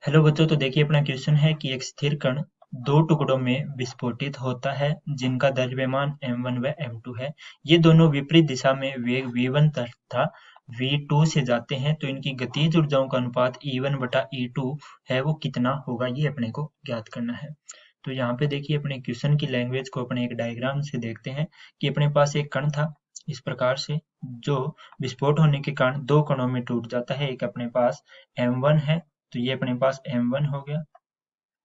Hello बच्चों, तो देखिए अपना क्वेश्चन है कि एक स्थिर कण दो टुकड़ों में विस्फोटित होता है जिनका द्रव्यमान m1 व m2 है। ये दोनों विपरीत दिशा में वेग v1 तथा v2 से जाते हैं, तो इनकी गतिज ऊर्जाओं का अनुपात E1 बटा E2 है, वो कितना होगा, ये अपने को ज्ञात करना है। तो यहाँ पे देखिए अपने क्वेश्चन की लैंग्वेज को अपने एक डायग्राम से देखते हैं कि अपने पास एक कण था इस प्रकार से, जो विस्फोट होने के कारण दो कणों में टूट जाता है। एक अपने पास m1 है, तो ये अपने पास m1 हो गया,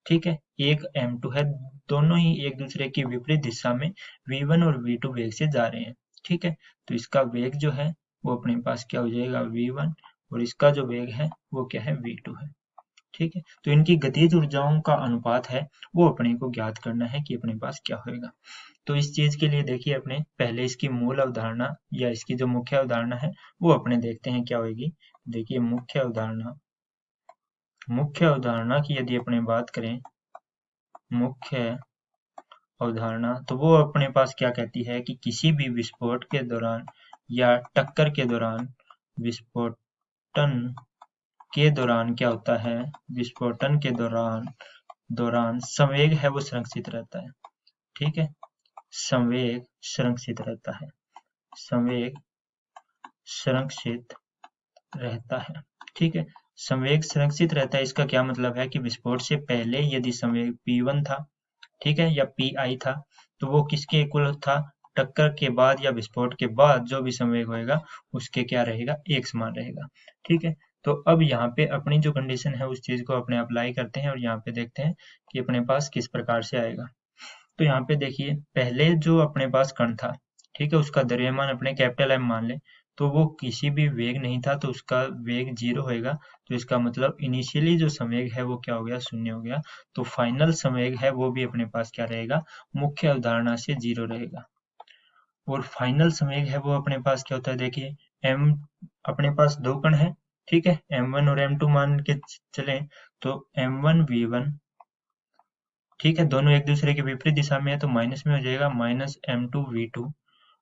ठीक है। एक m2 है, दोनों ही एक दूसरे की विपरीत दिशा में v1 और v2 वेग से जा रहे हैं, ठीक है। तो इसका वेग जो है वो अपने पास क्या हो जाएगा, v1, और इसका जो वेग है वो क्या है, v2 है, ठीक है। तो इनकी गतिज ऊर्जाओं का अनुपात है, वो अपने को ज्ञात करना है कि अपने पास क्या होगा। तो इस चीज के लिए देखिए अपने पहले इसकी मूल अवधारणा या इसकी जो मुख्य अवधारणा है वो अपने देखते हैं क्या होगी। देखिए मुख्य अवधारणा की यदि अपने बात करें, मुख्य अवधारणा तो वो अपने पास क्या कहती है कि किसी भी विस्फोट के दौरान या टक्कर के दौरान, विस्फोटन के दौरान क्या होता है, विस्फोटन के दौरान दौरान संवेग है वो संरक्षित रहता है, ठीक है। संवेग संरक्षित रहता है, संवेग संरक्षित रहता है, ठीक है। संवेग संरक्षित रहता है, इसका क्या मतलब है कि विस्फोट से पहले यदि संवेग P1 था, ठीक है, या Pi था, तो वो किसके इक्वल था, टक्कर के बाद या विस्फोट के बाद जो भी संवेग होएगा उसके क्या रहेगा, एक समान रहेगा, ठीक है। तो अब यहाँ पे अपनी जो कंडीशन है उस चीज को अपने अप्लाई करते हैं और यहाँ पे देखते हैं कि अपने पास किस प्रकार से आएगा। तो यहाँ पे देखिए पहले जो अपने पास कण था, ठीक है, उसका द्रव्यमान अपने कैपिटल M मान ले, तो वो किसी भी वेग नहीं था, तो उसका वेग 0 होएगा। तो इसका मतलब इनिशियली जो संवेग है वो क्या हो गया, 0 हो गया। तो फाइनल संवेग है वो भी अपने पास क्या रहेगा, मुख्य अवधारणा से 0 रहेगा। और फाइनल संवेग है वो अपने पास क्या होता है, देखिए m अपने पास दो कण है, ठीक है, m1 और m2 मान के चले, तो m1v1, ठीक है, दोनों एक दूसरे के विपरीत दिशा में है, तो माइनस में हो जाएगा -m2v2,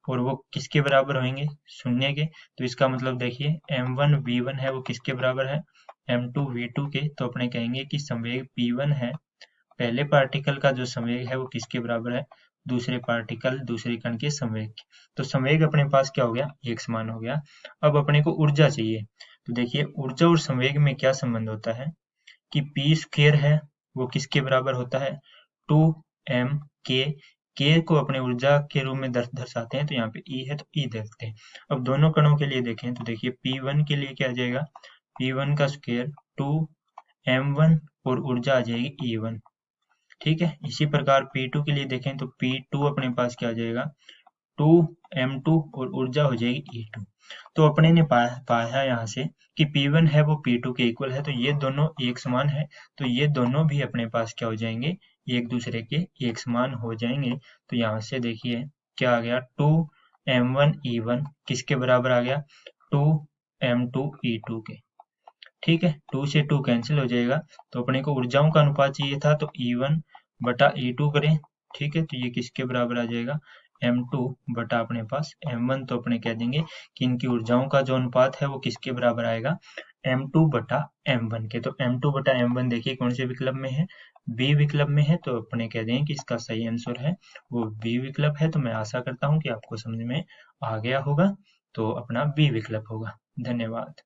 और वो किसके बराबर होंगे, शून्य के। तो इसका मतलब देखिए m1v1 है वो किसके बराबर है, m2v2 के। तो अपने कहेंगे कि संवेग p1 है, पहले पार्टिकल का जो संवेग है वो किसके बराबर है, दूसरे पार्टिकल दूसरे कण के संवेग के। तो संवेग अपने पास क्या हो गया, एक समान हो गया। अब अपने को ऊर्जा चाहिए, तो देखिए ऊर्जा और संवेग में क्या संबंध होता है कि पी स्क्वेयर है वो किसके बराबर होता है, 2m k को अपने ऊर्जा के रूप में दर्शाते हैं, तो यहाँ पे E है तो E देखते हैं। अब दोनों कणों के लिए देखें तो देखिए P1 के लिए क्या आ जाएगा, P1 का स्क्वायर 2m1, और ऊर्जा आ जाएगी E1, ठीक है। इसी प्रकार P2 के लिए देखें तो P2 अपने पास क्या आ जाएगा, 2m2, और ऊर्जा हो जाएगी E2। तो अपने ने पाया यहाँ से कि P1 है वो P2 के इक्वल है, तो ये दोनों एक समान है, तो ये दोनों भी अपने पास क्या हो जाएंगे, एक दूसरे के एक समान हो जाएंगे। तो यहाँ से देखिए क्या आ गया, 2m1E1 किसके बराबर आ गया, 2m2E2 के, ठीक है। 2 से 2 कैंसिल हो जाएगा, तो अपने को ऊर्जाओं का अनुपात चाहिए था, तो E1 बटा E2 करें, ठीक है। तो ये किसके बराबर आ जाएगा, M2 बटा अपने पास M1। तो अपने कह देंगे कि इनकी ऊर्जाओं का जो अनुपात है वो किसके बराबर आएगा, M2 बटा M1 के। तो M2 बटा M1 देखिए कौन से विकल्प में है, बी विकल्प में है, तो अपने कह देंगे कि इसका सही आंसर है वो बी विकल्प है। तो मैं आशा करता हूँ कि आपको समझ में आ गया होगा, तो अपना बी विकल्प होगा। धन्यवाद।